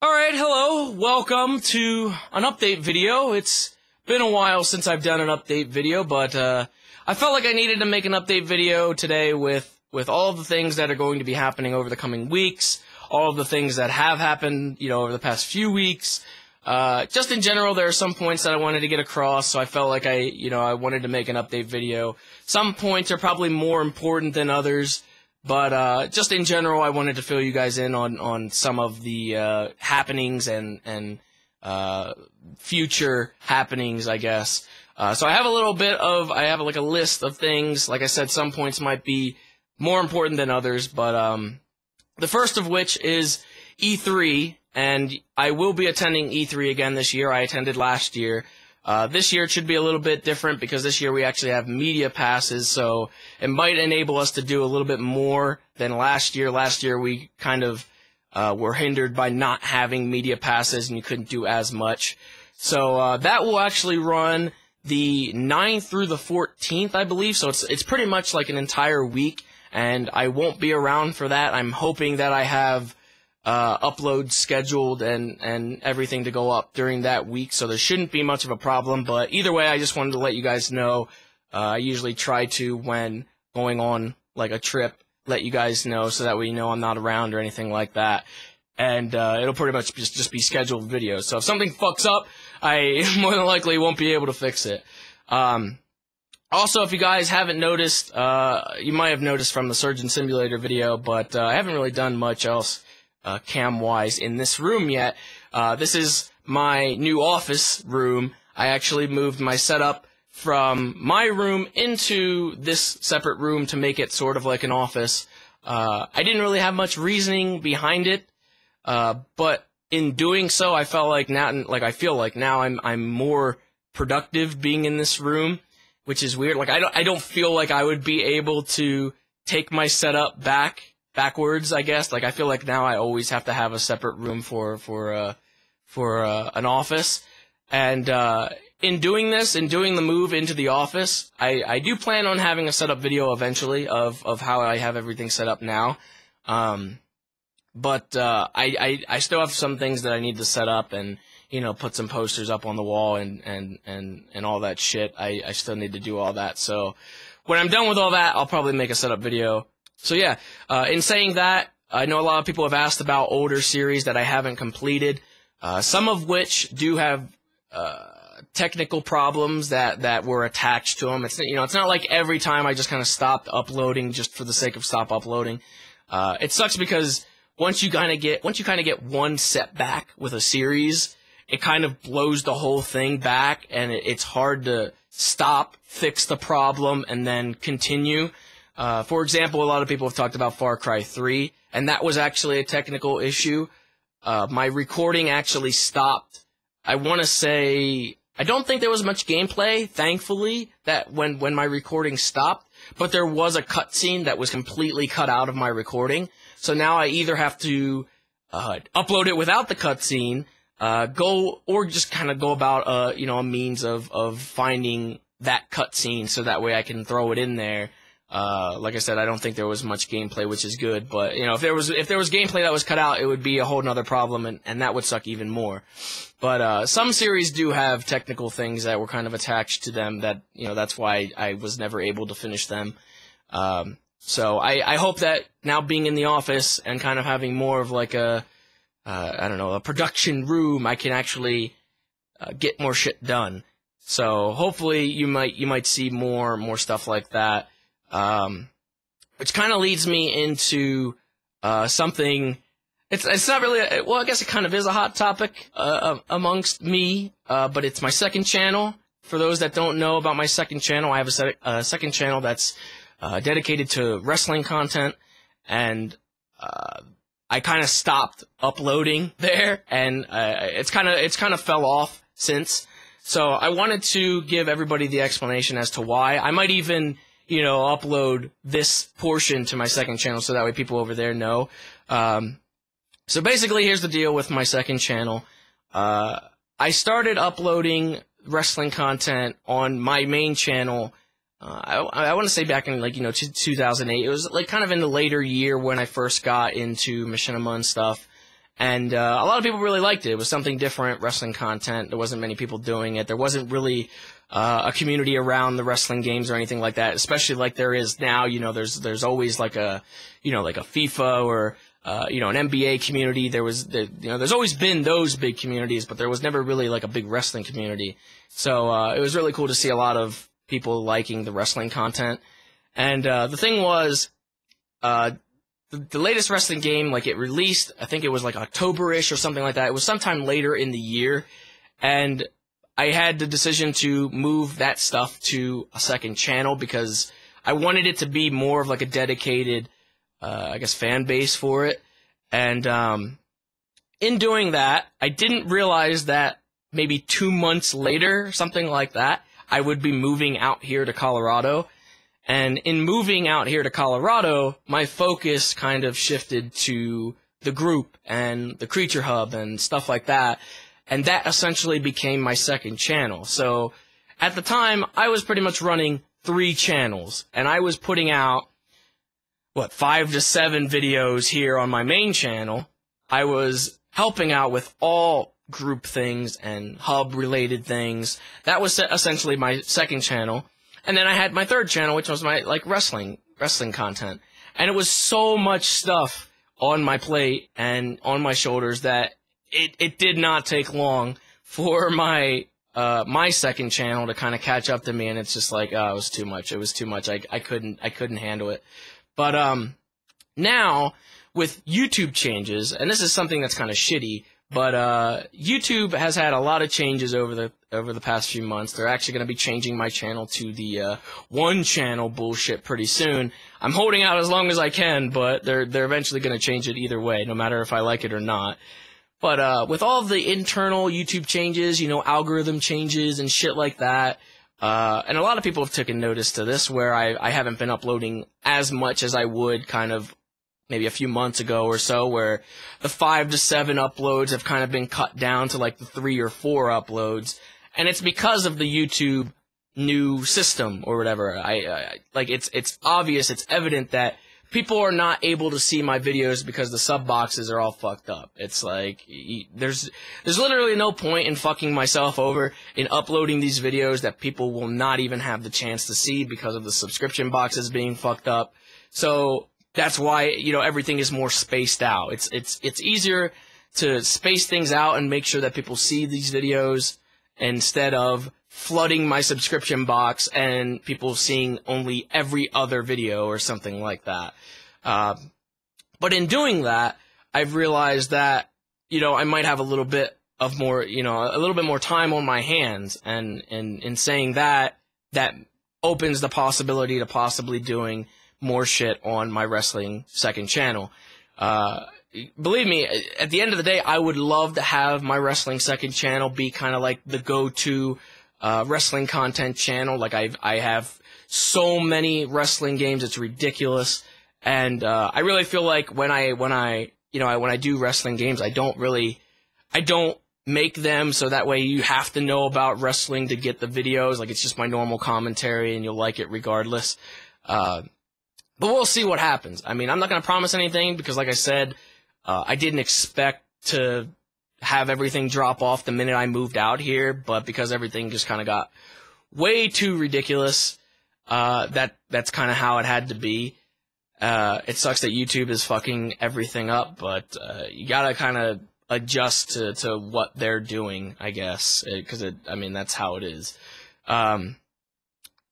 Alright, hello, welcome to an update video. It's been a while since I've done an update video, but I felt like I needed to make an update video today with all of the things that are going to be happening over the coming weeks, all of the things that have happened, over the past few weeks. Just in general, there are some points that I wanted to get across, so I felt like I wanted to make an update video. Some points are probably more important than others. But just in general, I wanted to fill you guys in on some of the happenings and future happenings, I guess. So I have a list of things. Like I said, some points might be more important than others, but the first of which is E3, and I will be attending E3 again this year. I attended last year. This year it should be a little bit different because this year we actually have media passes, so it might enable us to do a little bit more than last year. Last year we kind of were hindered by not having media passes and you couldn't do as much. So that will actually run the 9th through the 14th, I believe, so it's pretty much like an entire week, and I won't be around for that. I'm hoping that I have uploads scheduled and everything to go up during that week, so there shouldn't be much of a problem. But either way, I just wanted to let you guys know. I usually try to, when going on like a trip, let you guys know so that way you know I'm not around or anything like that. And it'll pretty much just be scheduled videos. So if something fucks up, I more than likely won't be able to fix it. Also, if you guys haven't noticed, you might have noticed from the Surgeon Simulator video, but I haven't really done much else cam-wise in this room yet. This is my new office room. I actually moved my setup from my room into this separate room to make it sort of like an office. I didn't really have much reasoning behind it, but in doing so, I felt like I feel like now I'm more productive being in this room, which is weird. Like I don't feel like I would be able to take my setup backwards, I guess. Like I feel like now I always have to have a separate room for an office. And in doing the move into the office, I do plan on having a setup video eventually of how I have everything set up now. But I still have some things that I need to set up and put some posters up on the wall and all that shit. I still need to do all that. So when I'm done with all that, I'll probably make a setup video. So yeah, in saying that, I know a lot of people have asked about older series that I haven't completed, some of which do have technical problems that were attached to them. It's not like every time I just kind of stopped uploading just for the sake of stop uploading. It sucks because once you kind of get one setback with a series, it kind of blows the whole thing back, and it's hard to stop, fix the problem, and then continue. For example, a lot of people have talked about Far Cry 3, and that was actually a technical issue. My recording actually stopped. I want to say, I don't think there was much gameplay, thankfully, that when my recording stopped, but there was a cutscene that was completely cut out of my recording. So now I either have to upload it without the cutscene, or just kind of go about a means of finding that cutscene so that way I can throw it in there. Like I said, I don't think there was much gameplay, which is good, but if there was gameplay that was cut out, it would be a whole nother problem, and that would suck even more. But some series do have technical things that were kind of attached to them that that's why I was never able to finish them. So I hope that now being in the office and kind of having more of like a production room, I can actually get more shit done. So hopefully you might see more stuff like that. Which kind of leads me into something. It's not really I guess it kind of is a hot topic amongst me, but it's my second channel. For those that don't know about my second channel, I have a second channel that's dedicated to wrestling content, and I kind of stopped uploading there, and it's kind of fell off since. So I wanted to give everybody the explanation as to why. I might even upload this portion to my second channel so that way people over there know. So basically, here's the deal with my second channel. I started uploading wrestling content on my main channel. I want to say back in 2008. It was like kind of in the later year when I first got into machinima and stuff. And a lot of people really liked it. It was something different, wrestling content. There wasn't many people doing it. There wasn't really a community around the wrestling games or anything like that, especially like there is now. You know, there's always like a, you know, like a FIFA or, you know, an NBA community. There's always been those big communities, but there was never really like a big wrestling community. So it was really cool to see a lot of people liking the wrestling content. And the thing was, the latest wrestling game, like it released, I think it was like October-ish or something like that. It was sometime later in the year, and I had the decision to move that stuff to a second channel because I wanted it to be more of like a dedicated, I guess, fan base for it. And in doing that, I didn't realize that maybe 2 months later, something like that, I would be moving out here to Colorado. And in moving out here to Colorado, my focus kind of shifted to the group and the Creature Hub and stuff like that. And that essentially became my second channel. So at the time, I was pretty much running 3 channels. And I was putting out, 5 to 7 videos here on my main channel. I was helping out with all group things and hub-related things. That was essentially my second channel. And then I had my third channel, which was my, like, wrestling content. And it was so much stuff on my plate and on my shoulders that it did not take long for my second channel to kind of catch up to me. And it's just like, oh, it was too much. It was too much. I couldn't handle it. But, now with YouTube changes, and this is something that's kind of shitty, but YouTube has had a lot of changes over the past few months. They're actually going to be changing my channel to the one channel bullshit pretty soon. I'm holding out as long as I can, but they're eventually going to change it either way, no matter if I like it or not. But with all of the internal YouTube changes, you know, algorithm changes and shit like that, and a lot of people have taken notice to this, where I haven't been uploading as much as I would kind of maybe a few months ago or so, where the 5 to 7 uploads have kind of been cut down to like the 3 or 4 uploads. And it's because of the YouTube new system or whatever. Like it's obvious, it's evident that people are not able to see my videos because the sub boxes are all fucked up. It's like, there's literally no point in fucking myself over in uploading these videos that people will not even have the chance to see because of the subscription boxes being fucked up. So that's why, you know, everything is more spaced out. It's easier to space things out and make sure that people see these videos instead of flooding my subscription box and people seeing only every other video or something like that. But in doing that, I've realized that, you know, I might have a little bit of more, you know, a little bit more time on my hands. And in saying that, that opens the possibility to possibly doing more shit on my wrestling second channel. Believe me, at the end of the day, I would love to have my wrestling second channel be kind of like the go-to wrestling content channel. Like I have so many wrestling games, it's ridiculous. And I really feel like when I do wrestling games, I don't make them so that way you have to know about wrestling to get the videos. Like, it's just my normal commentary and you'll like it regardless. But we'll see what happens. I mean, I'm not going to promise anything because, like I said, I didn't expect to have everything drop off the minute I moved out here, but because everything just kind of got way too ridiculous, that's kind of how it had to be. It sucks that YouTube is fucking everything up, but you gotta kind of adjust to what they're doing, I guess, because I mean, that's how it is.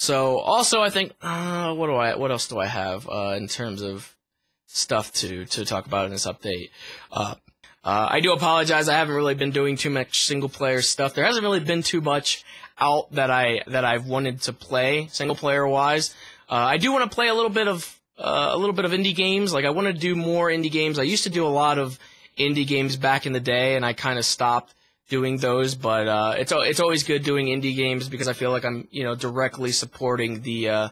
So also, I think what else do I have in terms of stuff to talk about in this update? I do apologize. I haven't really been doing too much single player stuff. There hasn't really been too much out that I've wanted to play single player wise. I do want to play a little bit of indie games. Like, I want to do more indie games. I used to do a lot of indie games back in the day, and I kind of stopped doing those. But it's always good doing indie games because I feel like I'm, you know, directly supporting the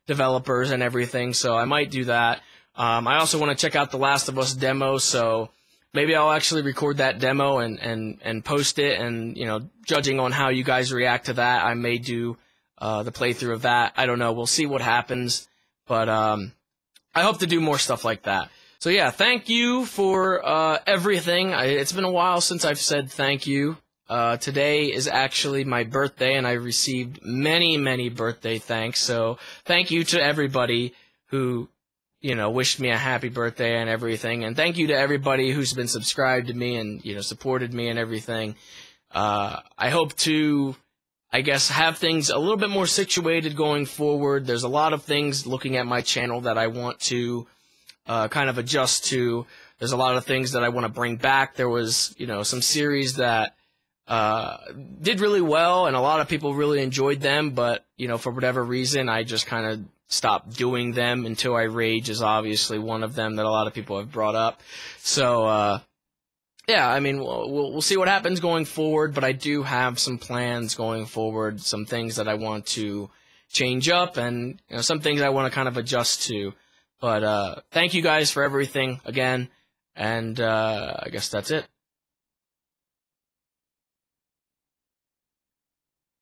developers and everything. So I might do that. I also want to check out the Last of Us demo, so maybe I'll actually record that demo and post it. And, you know, judging on how you guys react to that, I may do the playthrough of that. I don't know. We'll see what happens. But I hope to do more stuff like that. So yeah, thank you for everything. It's been a while since I've said thank you. Today is actually my birthday, and I received many, many birthday thanks. So thank you to everybody who, wished me a happy birthday and everything. And thank you to everybody who's been subscribed to me and, supported me and everything. I hope to, have things a little bit more situated going forward. There's a lot of things looking at my channel that I want to kind of adjust to. There's a lot of things that I want to bring back. There was, some series that did really well, and a lot of people really enjoyed them, but, for whatever reason, I just kind of stopped doing them. Until I Rage is obviously one of them that a lot of people have brought up. So, yeah, I mean, we'll see what happens going forward, but I do have some plans going forward, some things that I want to change up, and, some things I want to kind of adjust to. But thank you guys for everything again, and I guess that's it.